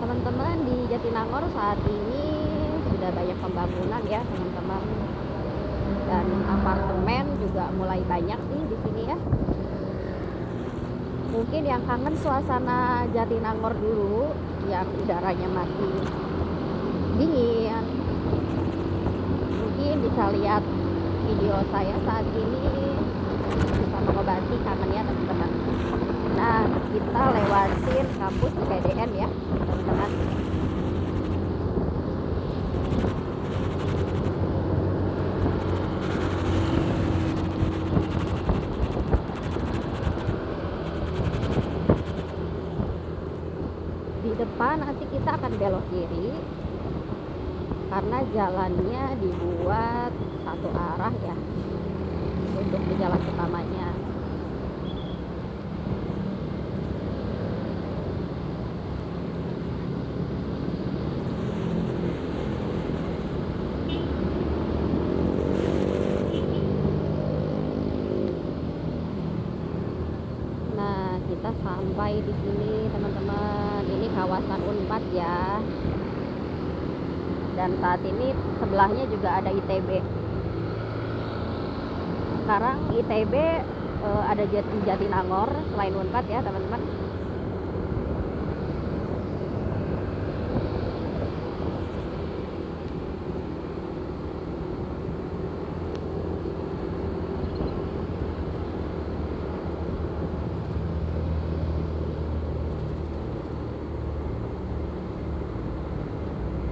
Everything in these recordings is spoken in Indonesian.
teman-teman, di Jatinangor saat ini sudah banyak pembangunan ya teman-teman, dan apartemen juga mulai banyak sih di sini ya. Mungkin yang kangen suasana Jatinangor dulu yang udaranya masih dingin, mungkin bisa lihat video saya saat ini, bisa mengobati kangennya teman-teman. Nah, kita lewatin kampus IPDN ya teman-teman. Di depan nanti kita akan belok kiri karena jalannya dibuat satu arah ya untuk di jalan utamanya. Nah, kita sampai di sini teman-teman. Ini kawasan Unpad ya. Dan saat ini sebelahnya juga ada ITB. Sekarang ITB ada di Jatinangor selain Unpad ya teman-teman.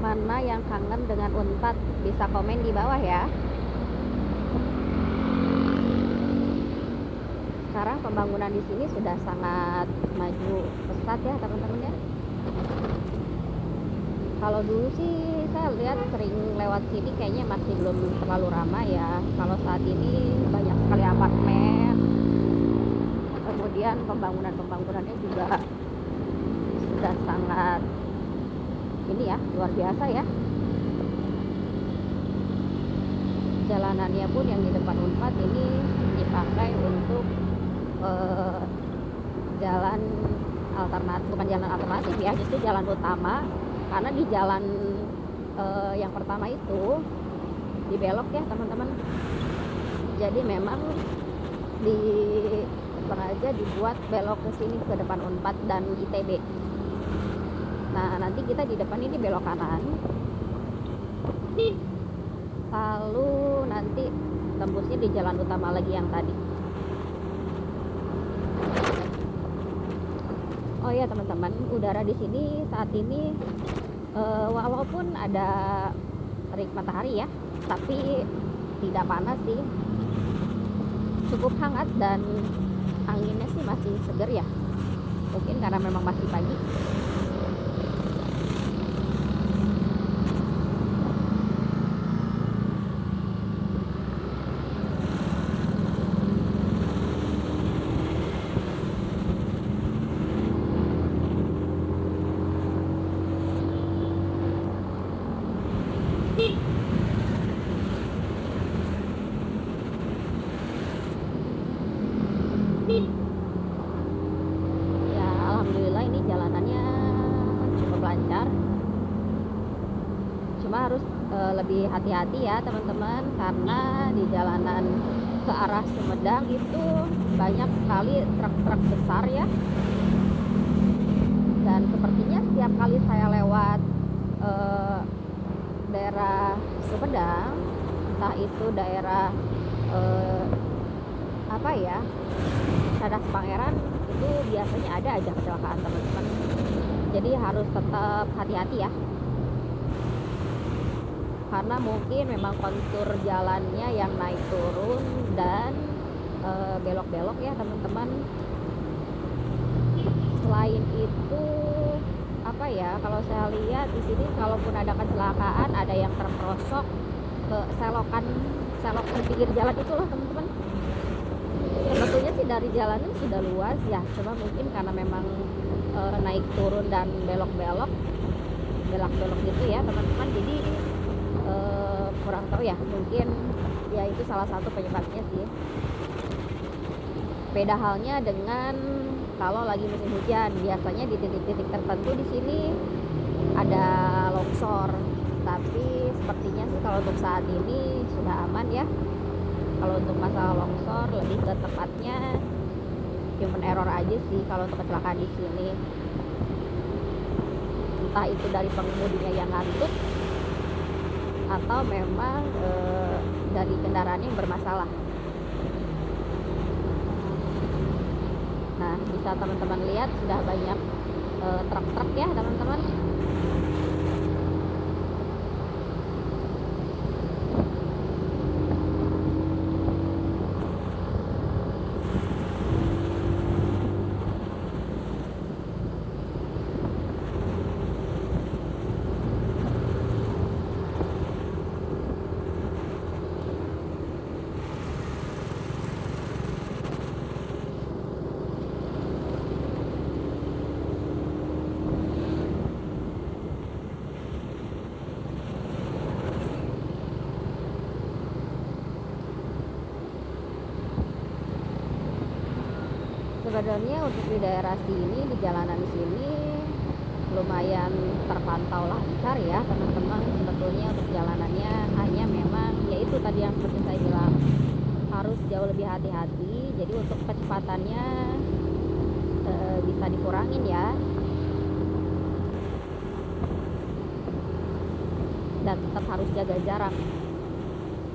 Mana yang kangen dengan Unpad bisa komen di bawah ya. Sekarang pembangunan di sini sudah sangat maju pesat ya teman-teman ya. Kalau dulu sih saya lihat sering lewat sini kayaknya masih belum terlalu ramai ya. Kalau saat ini banyak sekali apartemen, kemudian pembangunannya juga sudah sangat ini ya, luar biasa ya. Jalanannya pun yang di depan Unpad ini dipakai untuk jalan alternatif, bukan jalan alternatif ya, justru jalan utama. Karena di jalan yang pertama itu dibelok ya teman-teman. Jadi memang di sengaja dibuat belok ke sini ke depan Unpad dan ITB. Nah, nanti kita di depan ini belok kanan. Lalu nanti tembusnya di jalan utama lagi yang tadi. Oh ya teman-teman, udara di sini saat ini walaupun ada terik matahari ya, tapi tidak panas sih. Cukup hangat dan anginnya sih masih segar ya. Mungkin karena memang masih pagi. Ya, alhamdulillah ini jalanannya cukup lancar. Cuma harus lebih hati-hati ya teman-teman, karena di jalanan ke arah Sumedang itu banyak sekali truk-truk besar ya. Dan sepertinya setiap kali saya lewat daerah Sumedang, entah itu daerah apa ya, Cadas Pangeran, itu biasanya ada aja kecelakaan teman-teman. Jadi harus tetap hati-hati ya, karena mungkin memang kontur jalannya yang naik turun dan belok-belok ya teman-teman. Selain itu apa ya, kalau saya lihat di sini kalaupun ada kecelakaan, ada yang terperosok ke selokan pinggir jalan itu loh teman-teman. Sebetulnya sih dari jalanan sudah luas ya, cuma mungkin karena memang naik turun dan belok-belok gitu ya teman-teman. Jadi kurang tahu ya, mungkin ya itu salah satu penyebabnya sih. Beda halnya dengan kalau lagi musim hujan, biasanya di titik-titik tertentu di sini ada longsor. Tapi sepertinya sih kalau untuk saat ini sudah aman ya. Kalau untuk masalah longsor lebih ke tepatnya human error aja sih kalau untuk kecelakaan di sini. Entah itu dari pengemudinya yang ngantuk atau memang dari kendaraan yang bermasalah. Nah, bisa teman-teman lihat sudah banyak truk-truk ya teman-teman. Sebenarnya untuk di daerah sini, di jalanan sini lumayan terpantau lancar ya teman-teman. Sebetulnya untuk jalanannya hanya memang yaitu tadi yang seperti saya bilang, harus jauh lebih hati-hati. Jadi untuk kecepatannya bisa dikurangin ya, dan tetap harus jaga jarak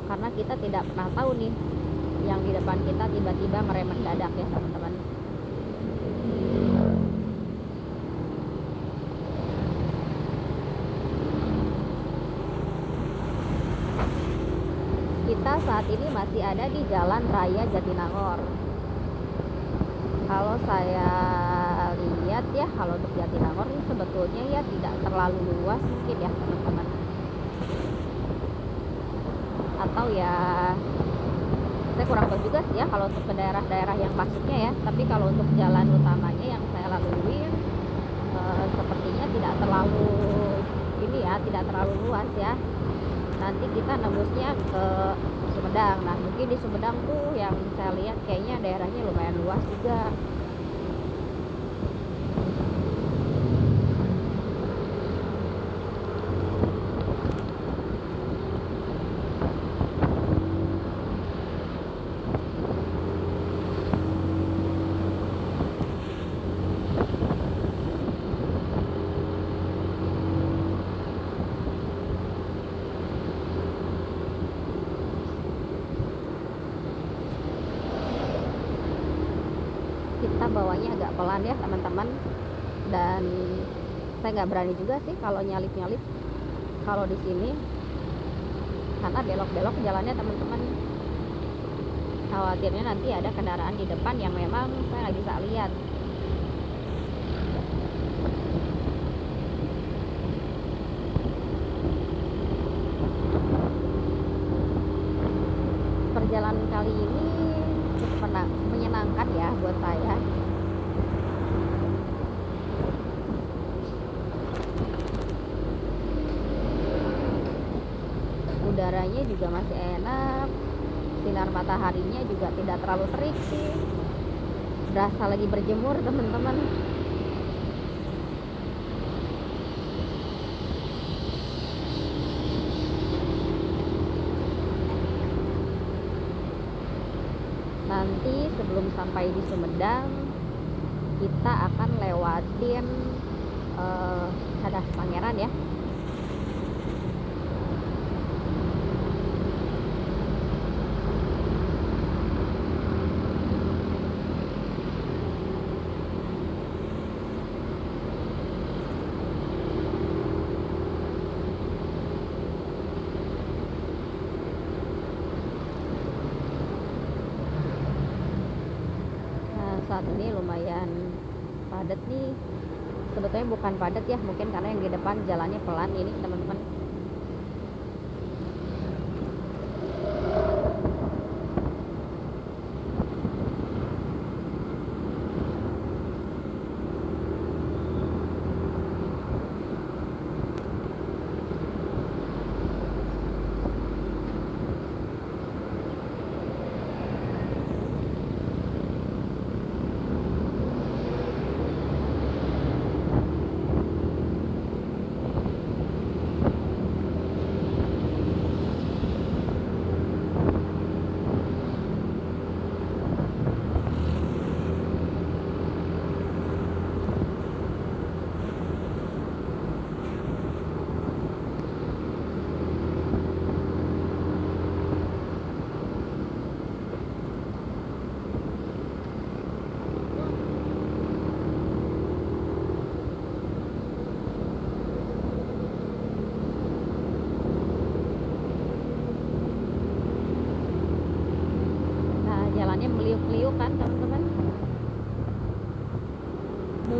karena kita tidak pernah tahu nih yang di depan kita tiba-tiba merem mendadak ya teman-teman. Kita saat ini masih ada di Jalan Raya Jatinangor. Kalau saya lihat ya, kalau untuk Jatinangor ini sebetulnya ya tidak terlalu luas mungkin ya teman-teman. Atau ya saya kurang tahu juga sih ya kalau untuk ke daerah-daerah yang masuknya ya. Tapi kalau untuk jalan utamanya yang saya lalui sepertinya tidak terlalu ini ya, tidak terlalu luas ya. Nanti kita nembusnya ke Sumedang. Nah mungkin di Sumedang tuh yang saya lihat kayaknya daerahnya lumayan luas juga. Kita bawanya agak pelan ya teman-teman, dan saya nggak berani juga sih kalau nyalip-nyalip kalau di sini karena belok-belok jalannya teman-teman. Khawatirnya nanti ada kendaraan di depan yang memang saya nggak bisa lihat. Perjalanan kali ini cukup menyenangkan ya buat saya. Udaranya juga masih enak, sinar mataharinya juga tidak terlalu terik sih, berasa lagi berjemur teman-teman. Nanti sebelum sampai di Sumedang kita akan lewatin Cadas Pangeran ya. Saat ini lumayan padat nih. Sebetulnya bukan padat ya, mungkin karena yang di depan jalannya pelan ini teman-teman.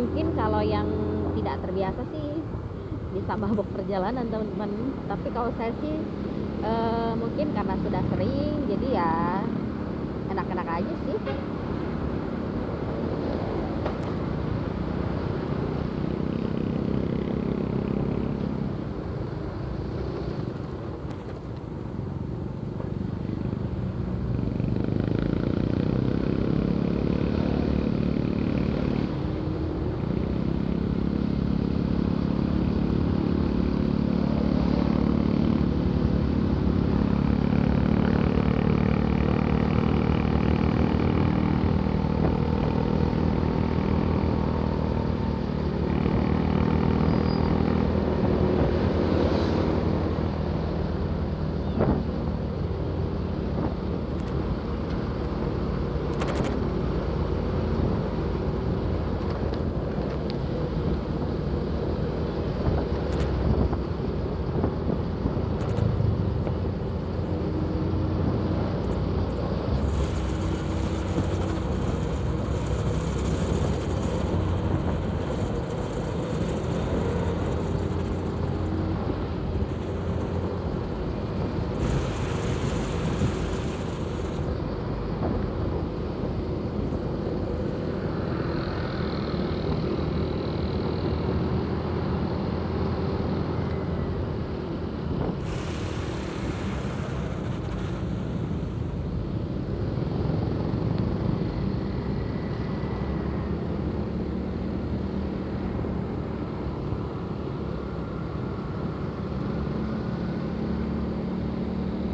Mungkin kalau yang tidak terbiasa sih bisa mabuk perjalanan teman-teman, tapi kalau saya sih mungkin karena sudah sering jadi ya enak-enak aja sih.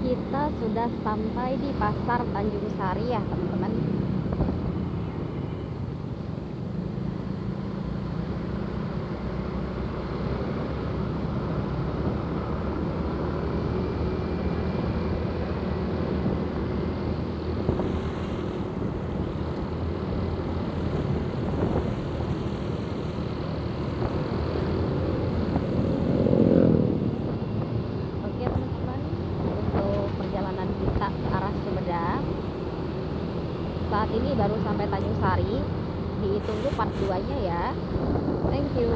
Kita sudah sampai di pasar Tanjung Sari ya teman-teman. Oke teman-teman, untuk perjalanan kita ke arah Sumedang saat ini baru sampai Tanjung Sari. Ditunggu part 2 nya ya. Thank you.